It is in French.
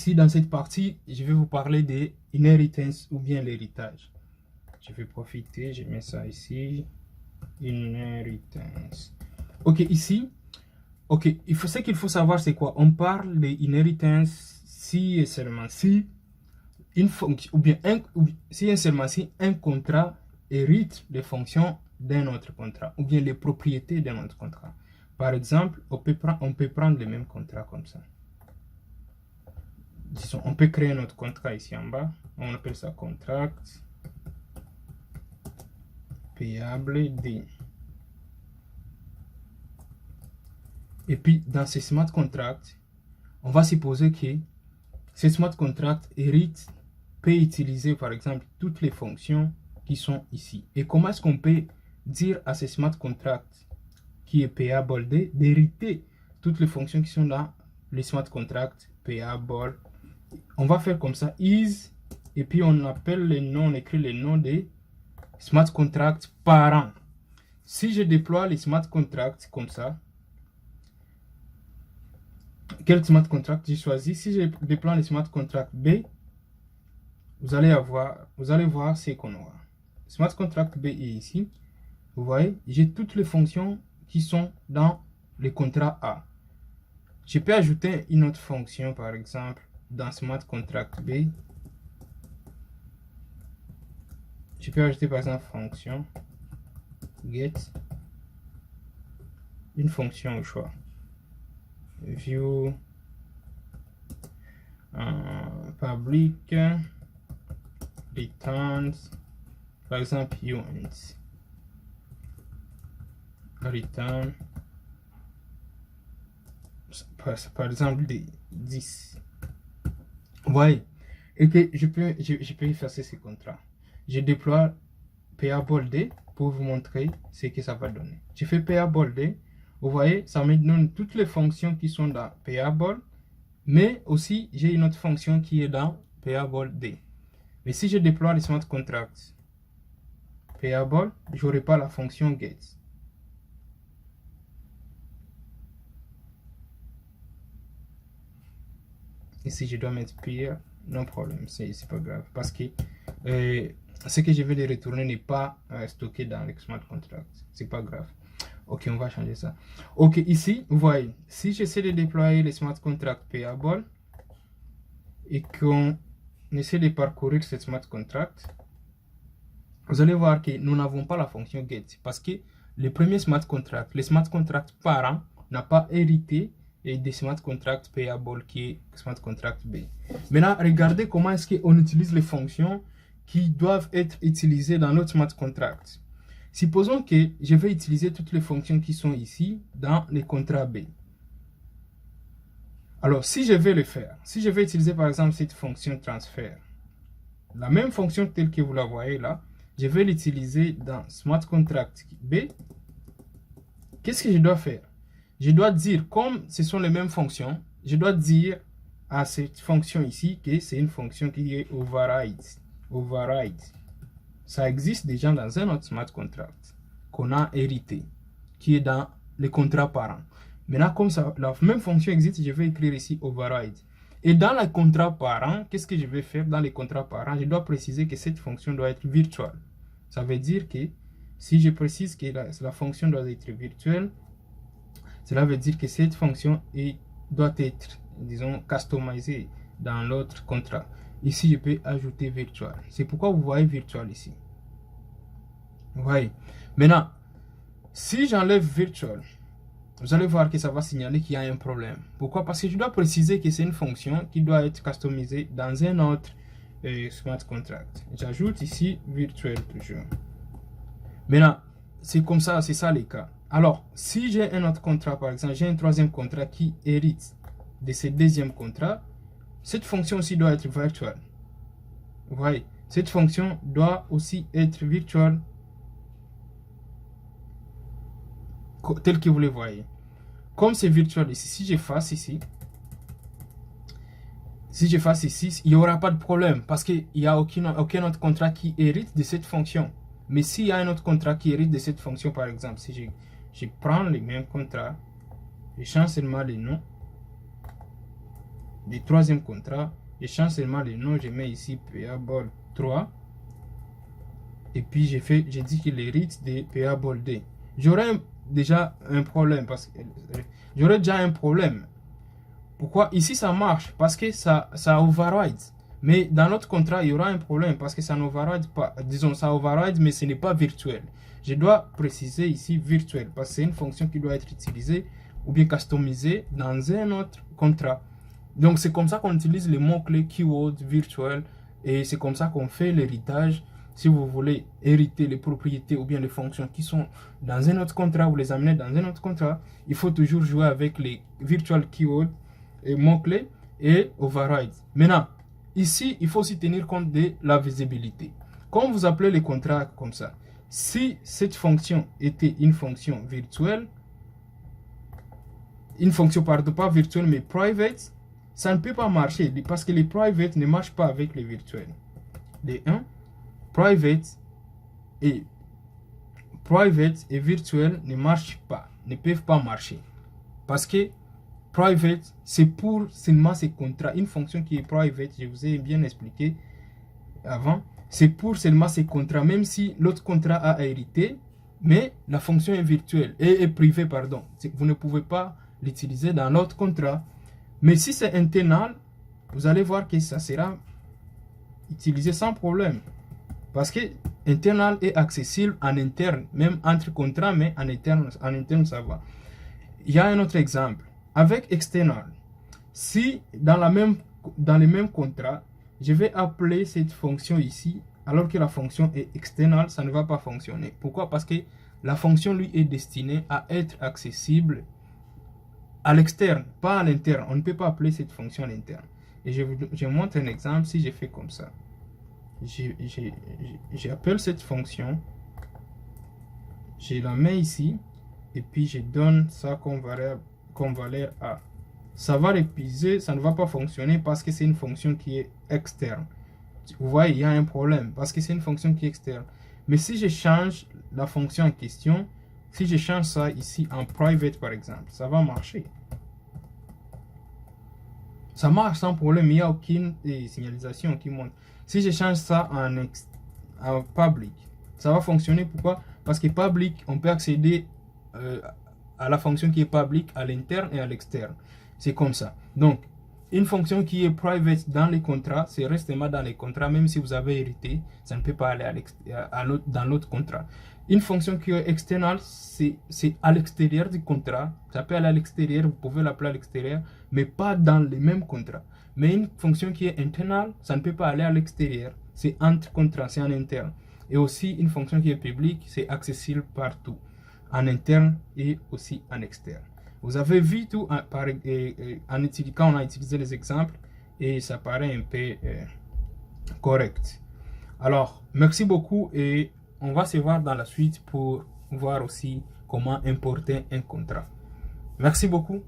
ici, dans cette partie, je vais vous parler des inheritance ou bien l'héritage. Je vais profiter, je mets ça ici. Inheritance. Ok, ici, ok, ce qu'il faut savoir, c'est quoi? On parle de inheritance si et seulement si une fonction, si et seulement si un contrat hérite les fonctions d'un autre contrat, ou bien les propriétés d'un autre contrat. Par exemple, on peut prendre le même contrat comme ça. Disons, on peut créer notre contrat ici en bas. On appelle ça contract payable D. Et puis, dans ce smart contract, on va supposer que ce smart contract hérite, peut utiliser par exemple toutes les fonctions qui sont ici. Et comment est-ce qu'on peut dire à ce smart contract qui est payable D d'hériter toutes les fonctions qui sont dans le smart contract payable? On va faire comme ça, is, et puis on appelle les noms, on écrit les noms des smart contract parents. Si je déploie les smart contracts comme ça, quel smart contract j'ai choisi? Si je déploie les smart contract B, vous allez voir ce qu'on aura. Smart contract B est ici. Vous voyez, j'ai toutes les fonctions qui sont dans le contrat A. Je peux ajouter une autre fonction, par exemple, dans smart contract B. Je peux ajouter par exemple fonction get, une fonction au choix. View public returns, par exemple units, return par exemple des 10. Vous voyez, et que je peux effacer ces contrats. Je déploie payable D pour vous montrer ce que ça va donner. Je fais payable D. Vous voyez, ça me donne toutes les fonctions qui sont dans payable, mais aussi j'ai une autre fonction qui est dans payable D. Mais si je déploie les smart contracts payable, je n'aurai pas la fonction get. Ici, je dois mettre pire, non problème, c'est pas grave, parce que ce que je vais les retourner n'est pas stocké dans le smart contract. C'est pas grave. Ok, on va changer ça. Ok, ici, vous voyez, si j'essaie de déployer les smart contract payable et qu'on essaie de parcourir ce smart contract, vous allez voir que nous n'avons pas la fonction get parce que le premier smart contract, le smart contract parent, n'a pas hérité et des smart contract payable qui est smart contract B. Maintenant, regardez comment est-ce qu'on utilise les fonctions qui doivent être utilisées dans notre smart contract. Supposons que je vais utiliser toutes les fonctions qui sont ici dans les contrats B. Alors, si je vais le faire, si je vais utiliser par exemple cette fonction transfert, la même fonction telle que vous la voyez là, je vais l'utiliser dans smart contract B. Qu'est-ce que je dois faire? Je dois dire, comme ce sont les mêmes fonctions, je dois dire à cette fonction ici que c'est une fonction qui est override. Override. Ça existe déjà dans un autre smart contract qu'on a hérité, qui est dans le contrat parent. Maintenant, comme ça, la même fonction existe, je vais écrire ici override. Et dans le contrat parent, qu'est-ce que je vais faire dans les contrats parents? Je dois préciser que cette fonction doit être virtuelle. Ça veut dire que si je précise que la fonction doit être virtuelle, cela veut dire que cette fonction doit être, disons, customisée dans l'autre contrat. Ici, je peux ajouter virtual. C'est pourquoi vous voyez virtual ici. Vous voyez. Maintenant, si j'enlève virtual, vous allez voir que ça va signaler qu'il y a un problème. Pourquoi? Parce que je dois préciser que c'est une fonction qui doit être customisée dans un autre smart contract. J'ajoute ici virtual toujours. Maintenant, c'est comme ça, c'est ça les cas. Alors, si j'ai un autre contrat, par exemple, j'ai un troisième contrat qui hérite de ce deuxième contrat, cette fonction aussi doit être virtuelle. Vous voyez, cette fonction doit aussi être virtuelle, tel que vous le voyez. Comme c'est virtuel ici, si j'efface ici, il n'y aura pas de problème parce qu'il n'y a aucun autre contrat qui hérite de cette fonction. Mais s'il y a un autre contrat qui hérite de cette fonction, par exemple, si je prends les mêmes contrats, je change seulement les noms. du troisième contrat. Je change seulement le nom, je mets ici Payable 3. Et puis j'ai dit qu'il hérite de Payable 2. J'aurais déjà un problème parce que j'aurais déjà un problème. Pourquoi? Ici ça marche parce que ça override. Mais dans notre contrat, il y aura un problème parce que ça n'override pas. Disons, ça override, mais ce n'est pas virtuel. Je dois préciser ici virtuel parce que c'est une fonction qui doit être utilisée ou bien customisée dans un autre contrat. Donc, c'est comme ça qu'on utilise les mots-clés keyword virtuel et c'est comme ça qu'on fait l'héritage. Si vous voulez hériter les propriétés ou bien les fonctions qui sont dans un autre contrat, vous les amenez dans un autre contrat, il faut toujours jouer avec les virtual keywords et mots-clés et override. Maintenant, ici, il faut aussi tenir compte de la visibilité. Quand vous appelez les contrats comme ça, si cette fonction était une fonction virtuelle, une fonction, pardon, pas virtuelle, mais private, ça ne peut pas marcher parce que les private ne marchent pas avec les virtuels. Les 1, private et virtuel ne marchent pas, ne peuvent pas marcher. Parce que private, c'est pour seulement ces contrats. Une fonction qui est private, je vous ai bien expliqué avant, c'est pour seulement ces contrats, même si l'autre contrat a hérité, mais la fonction est virtuelle et est privée, pardon. Vous ne pouvez pas l'utiliser dans l'autre contrat. Mais si c'est internal, vous allez voir que ça sera utilisé sans problème. Parce que internal est accessible en interne, même entre contrats, mais en interne ça va. Il y a un autre exemple. Avec external, si dans les mêmes contrats, je vais appeler cette fonction ici, alors que la fonction est external, ça ne va pas fonctionner. Pourquoi? Parce que la fonction, lui, est destinée à être accessible à l'externe, pas à l'interne. On ne peut pas appeler cette fonction à l'interne. Et je vous montre un exemple si je fais comme ça. J'appelle cette fonction, je la mets ici, et puis je donne ça comme valeur A. Ça va l'épuiser, ça ne va pas fonctionner parce que c'est une fonction qui est externe. Vous voyez, il y a un problème parce que c'est une fonction qui est externe. Mais si je change la fonction en question, si je change ça ici en private par exemple, ça va marcher. Ça marche sans problème, il n'y a aucune signalisation qui montre. Si je change ça en public, ça va fonctionner. Pourquoi? Parce que public, on peut accéder à la fonction qui est public à l'interne et à l'externe. C'est comme ça. Donc, une fonction qui est private dans les contrats, c'est restement dans les contrats, même si vous avez hérité, ça ne peut pas aller dans l'autre contrat. Une fonction qui est external, c'est à l'extérieur du contrat. Ça peut aller à l'extérieur, vous pouvez l'appeler à l'extérieur, mais pas dans les mêmes contrats. Mais une fonction qui est internal, ça ne peut pas aller à l'extérieur. C'est entre contrats, c'est en interne. Et aussi, une fonction qui est publique, c'est accessible partout, en interne et aussi en externe. Vous avez vu tout quand on a utilisé les exemples et ça paraît un peu correct. Alors, merci beaucoup et on va se voir dans la suite pour voir aussi comment importer un contrat. Merci beaucoup.